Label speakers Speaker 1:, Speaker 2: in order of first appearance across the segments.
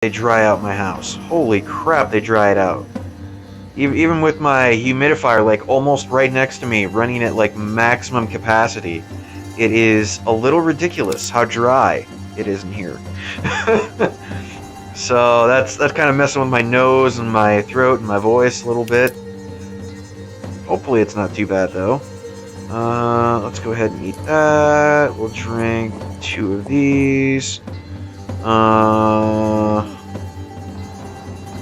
Speaker 1: they dry out my house. Holy crap, they dry it out. Even with my humidifier like almost right next to me, running at like maximum capacity, it is a little ridiculous how dry it is in here. So that's kind of messing with my nose and my throat and my voice a little bit. Hopefully it's not too bad though. Let's go ahead and eat that. We'll drink 2 of these.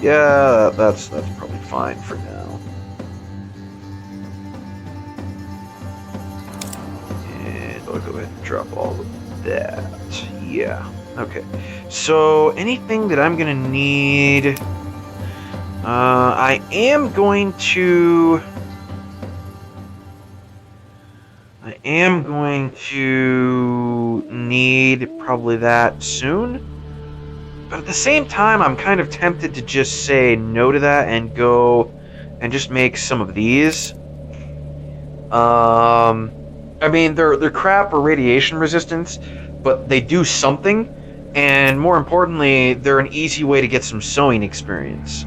Speaker 1: Yeah, that's probably fine for now. And I'll go ahead and drop all of that. Yeah. Okay. So anything that I'm gonna need, I am going to need probably that soon. But at the same time, I'm kind of tempted to just say no to that and go and just make some of these. I mean, they're crap or radiation resistance, but they do something, and more importantly, they're an easy way to get some sewing experience.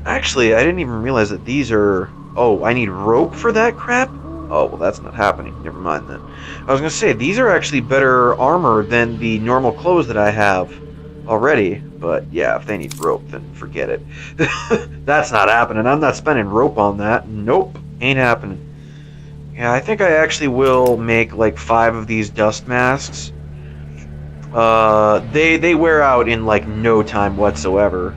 Speaker 1: Actually, I didn't even realize that these are... Oh, I need rope for that crap? Oh, well, that's not happening. Never mind then. I was going to say, these are actually better armor than the normal clothes that I have already. But yeah, if they need rope, then forget it. That's not happening. I'm not spending rope on that. Nope, ain't happening. Yeah, I think I actually will make like 5 of these dust masks. They wear out in like no time whatsoever.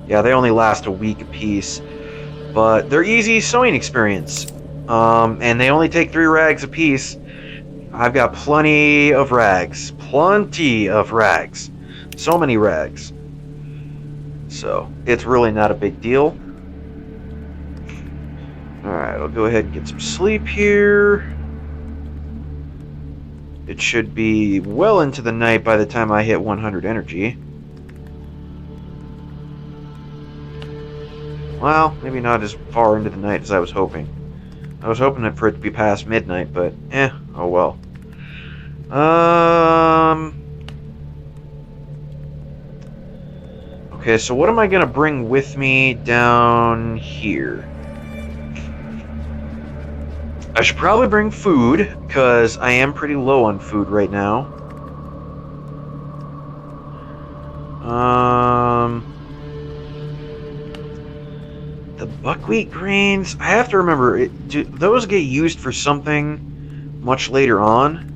Speaker 1: Yeah, they only last a week apiece, but they're easy sewing experience. And they only take 3 rags apiece. I've got plenty of rags. Plenty of rags. So many rags. So, it's really not a big deal. Alright, I'll go ahead and get some sleep here. It should be well into the night by the time I hit 100 energy. Well, maybe not as far into the night as I was hoping. I was hoping for it to be past midnight, but oh well. Okay, so what am I gonna bring with me down here? I should probably bring food, because I am pretty low on food right now. The buckwheat grains, I have to remember, do those get used for something much later on?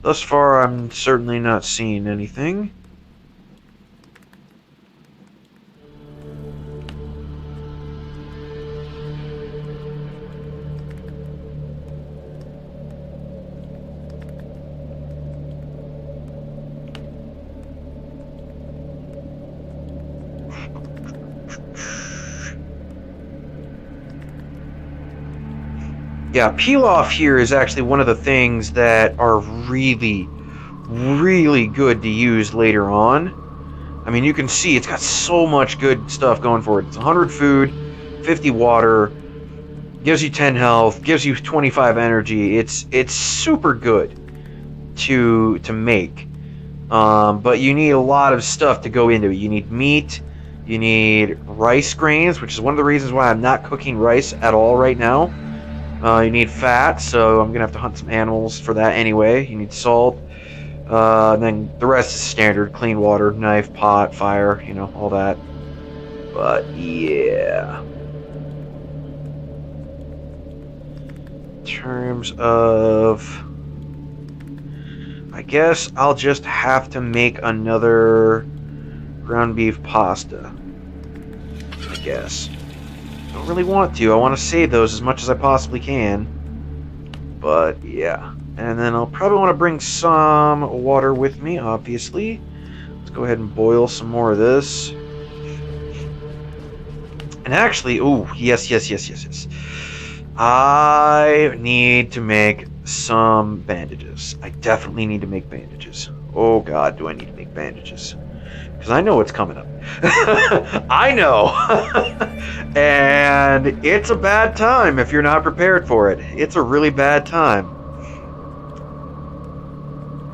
Speaker 1: Thus far, I'm certainly not seeing anything. Yeah, peel off here is actually one of the things that are really, really good to use later on. I mean, you can see it's got so much good stuff going for it. It's 100 food, 50 water, gives you 10 health, gives you 25 energy. It's super good to make. But you need a lot of stuff to go into it. You need meat, you need rice grains, which is one of the reasons why I'm not cooking rice at all right now. You need fat, so I'm going to have to hunt some animals for that anyway. You need salt. And then the rest is standard. Clean water, knife, pot, fire, you know, all that. But, yeah. In terms of... I guess I'll just have to make another ground beef pasta. I guess. I don't really want to. I want to save those as much as I possibly can. But, yeah. And then I'll probably want to bring some water with me, obviously. Let's go ahead and boil some more of this. And actually, ooh, yes. I need to make some bandages. I definitely need to make bandages. Oh god, do I need to make bandages? Because I know what's coming up. I know. And it's a bad time if you're not prepared for it. It's a really bad time.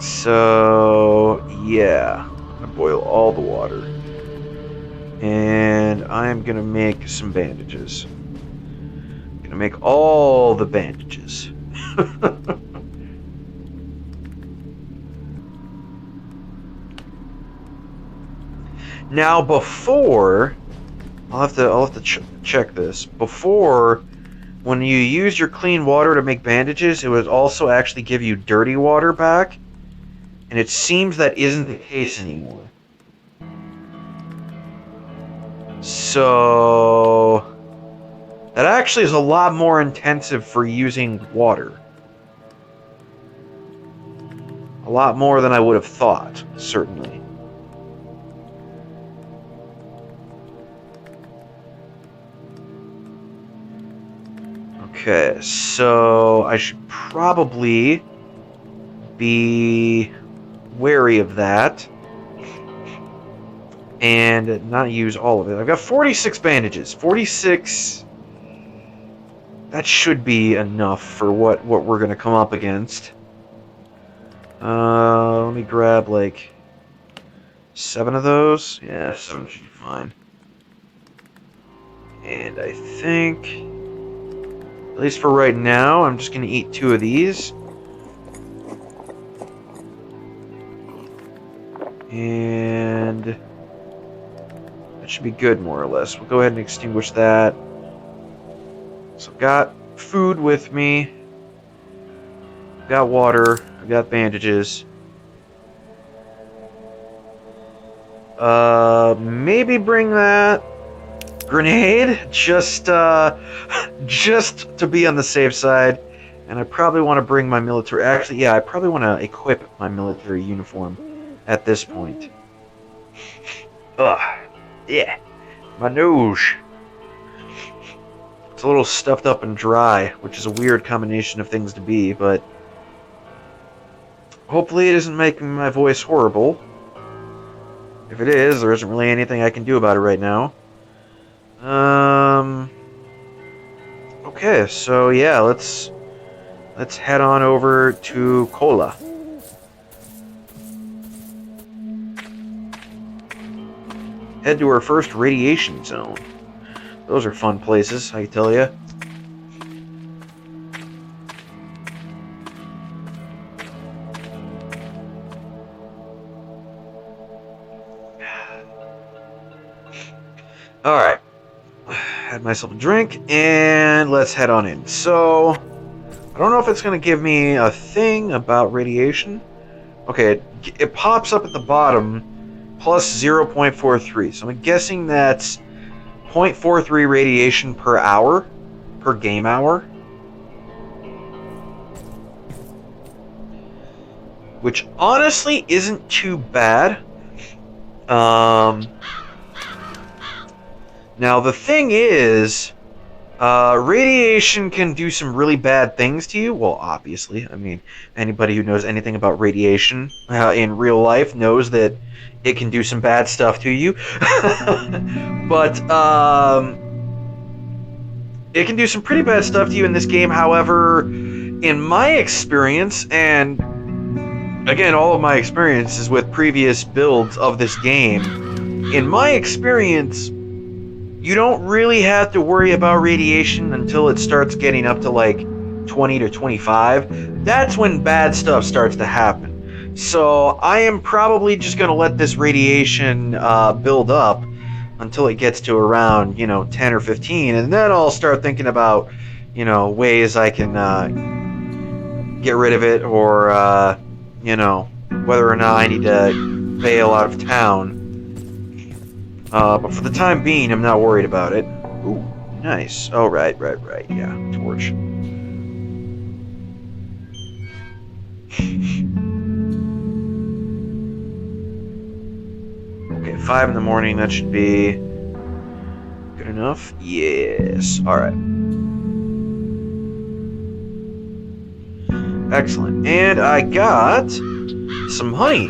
Speaker 1: So, yeah. I'm going to boil all the water. And I'm going to make some bandages. I'm going to make all the bandages. Now, before... I'll have to check this. Before, when you use your clean water to make bandages, it would also actually give you dirty water back. And it seems that isn't the case anymore. So... that actually is a lot more intensive for using water. A lot more than I would have thought, certainly. Okay, so I should probably be wary of that. And not use all of it. I've got 46 bandages. 46... that should be enough for what we're going to come up against. Let me grab, like, 7 of those. Yeah, 7 should be fine. And I think, at least for right now, I'm just going to eat 2 of these. And that should be good, more or less. We'll go ahead and extinguish that. So I've got food with me. I've got water. I've got bandages. Maybe bring that grenade just to be on the safe side. And I probably want to bring my military... actually, yeah, I probably want to equip my military uniform at this point. Ugh. Yeah. My nose. It's a little stuffed up and dry, which is a weird combination of things to be, but hopefully it isn't making my voice horrible. If it is, there isn't really anything I can do about it right now. Okay, so yeah, let's head on over to Kola. Head to our first radiation zone. Those are fun places, I tell ya. Alright. Had myself a drink, and let's head on in. So, I don't know if it's going to give me a thing about radiation. Okay, it pops up at the bottom, plus 0.43. So I'm guessing that's 0.43 radiation per hour, per game hour. Which honestly isn't too bad. Now the thing is, radiation can do some really bad things to you. Well, obviously, I mean, anybody who knows anything about radiation in real life knows that it can do some bad stuff to you. But it can do some pretty bad stuff to you in this game. However, in my experience, and again, all of my experiences with previous builds of this game, in my experience, you don't really have to worry about radiation until it starts getting up to like 20 to 25. That's when bad stuff starts to happen. So I am probably just going to let this radiation build up until it gets to around, 10 or 15. And then I'll start thinking about, ways I can get rid of it, or, whether or not I need to bail out of town. But for the time being, I'm not worried about it. Ooh, nice. Oh, right. Yeah, torch. Okay, 5 in the morning, that should be good enough. Yes, alright. Excellent. And I got some honey,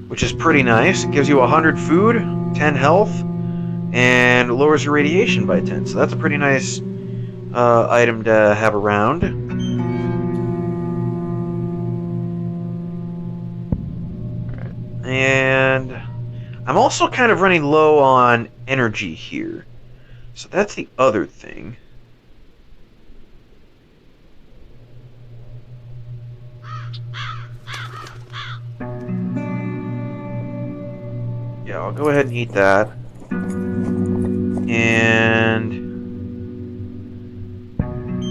Speaker 1: which is pretty nice. It gives you 100 food, 10 health, and lowers your radiation by 10. So that's a pretty nice item to have around. And I'm also kind of running low on energy here. So that's the other thing. Yeah, I'll go ahead and eat that. And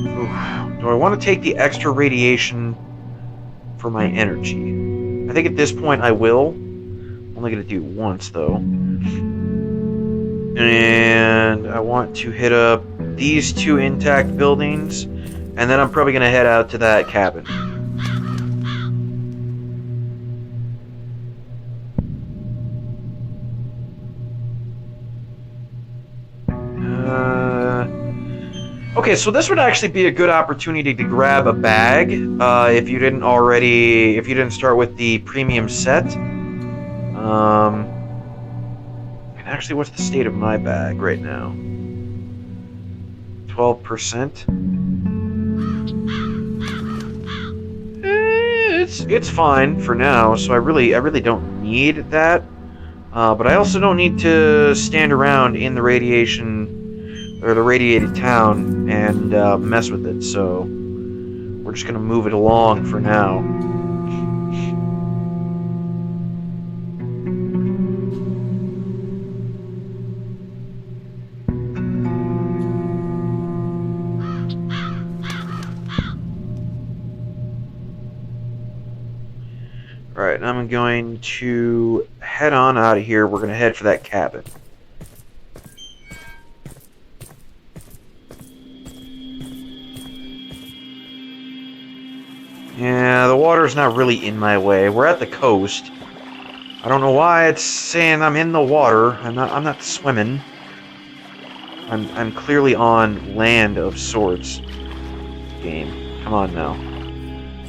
Speaker 1: oof, do I want to take the extra radiation for my energy? I think at this point I will. I'm only going to do it once, though. And I want to hit up these two intact buildings, and then I'm probably going to head out to that cabin. Okay, so this would actually be a good opportunity to grab a bag if you didn't start with the premium set. And actually, what's the state of my bag right now? 12%. It's fine for now. So I really don't need that. But I also don't need to stand around in the radiation or the radiated town and mess with it, so we're just gonna move it along for now. Alright, I'm going to head on out of here. We're gonna head for that cabin. Yeah, the water's not really in my way. We're at the coast. I don't know why it's saying I'm in the water. I'm not swimming. I'm clearly on land of sorts. Game. Come on now.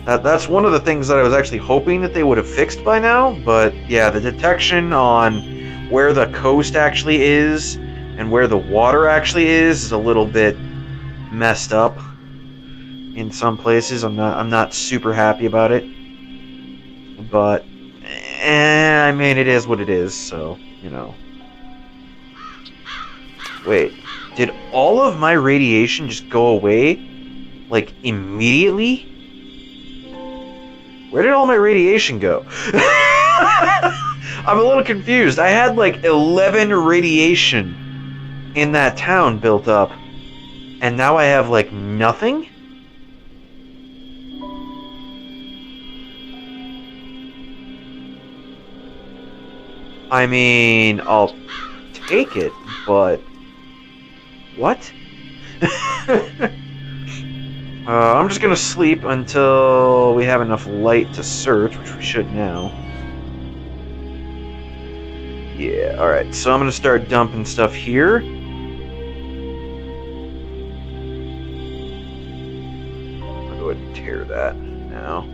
Speaker 1: That's one of the things that I was actually hoping that they would have fixed by now, but yeah, the detection on where the coast actually is and where the water actually is a little bit messed up. In some places, I'm not super happy about it, but I mean, it is what it is. So you know. Wait, did all of my radiation just go away, like immediately? Where did all my radiation go? I'm a little confused. I had like 11 radiation in that town built up, and now I have like nothing. I mean, I'll take it, but what? I'm just gonna sleep until we have enough light to search, which we should now. Yeah, alright, so I'm gonna start dumping stuff here. I'll go ahead and tear that now.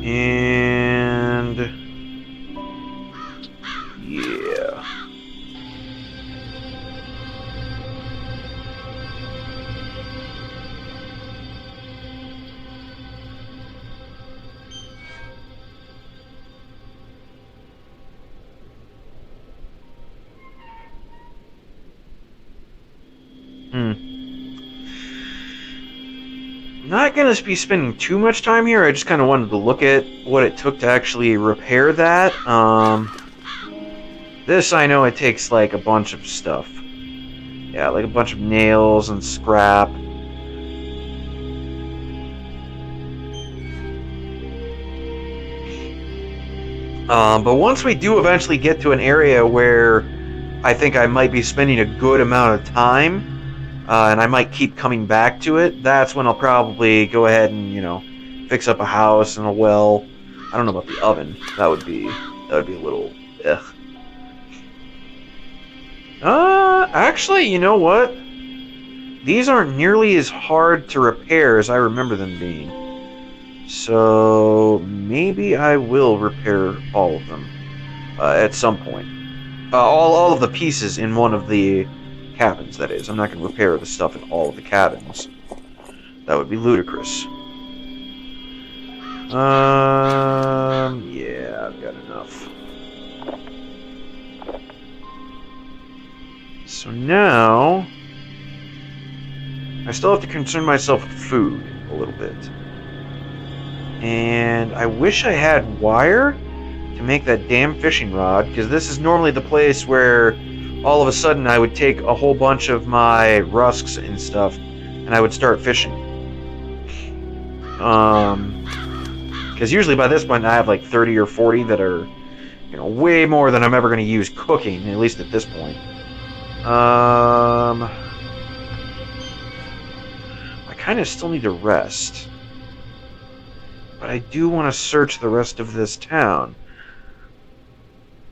Speaker 1: And yeah. Not gonna be spending too much time here. I just kind of wanted to look at what it took to actually repair that. This I know it takes like a bunch of stuff. Yeah, like a bunch of nails and scrap. But once we do eventually get to an area where I think I might be spending a good amount of time, and I might keep coming back to it, that's when I'll probably go ahead and, you know, fix up a house and a well. I don't know about the oven. That would be a little ugh. Actually, you know what? These aren't nearly as hard to repair as I remember them being. So maybe I will repair all of them at some point. All of the pieces in one of the cabins, that is. I'm not going to repair the stuff in all of the cabins. That would be ludicrous. Yeah, I've got enough. So now, I still have to concern myself with food a little bit. And I wish I had wire to make that damn fishing rod, because this is normally the place where all of a sudden I would take a whole bunch of my rusks and stuff and I would start fishing. Because usually by this point I have like 30 or 40 that are, way more than I'm ever going to use cooking, at least at this point. I kind of still need to rest. But I do want to search the rest of this town.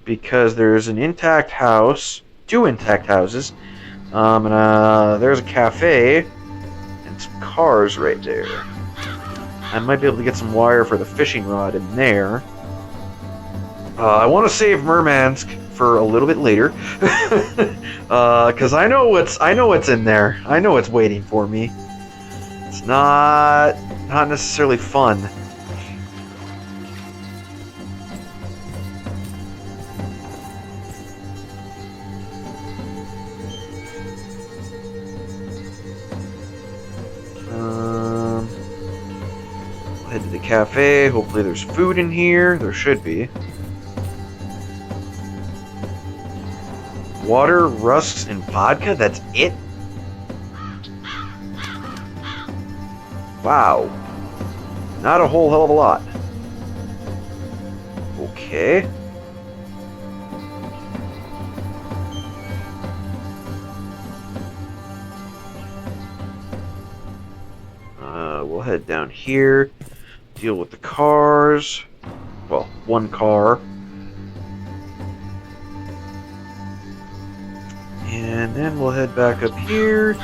Speaker 1: Because there's an intact house, 2 intact houses, and there's a cafe, and some cars right there. I might be able to get some wire for the fishing rod in there. I want to save Murmansk for a little bit later, because I know what's in there. I know what's waiting for me. It's not necessarily fun. Head to the cafe. Hopefully there's food in here. There should be. Water, rusks, and vodka? That's it? Wow. Not a whole hell of a lot. Okay. We'll head down here. Deal with the cars. Well, one car. And then we'll head back up here.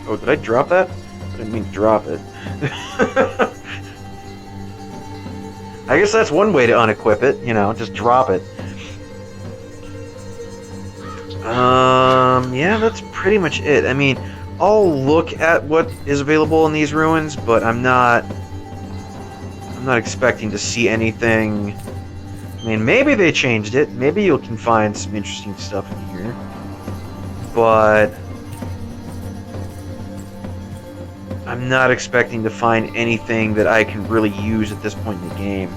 Speaker 1: Oh, did I drop that? I didn't mean to drop it. I guess that's one way to unequip it, just drop it. Yeah, that's pretty much it. I mean, I'll look at what is available in these ruins, but I'm not expecting to see anything. I mean, maybe they changed it. Maybe you can find some interesting stuff in here. But I'm not expecting to find anything that I can really use at this point in the game.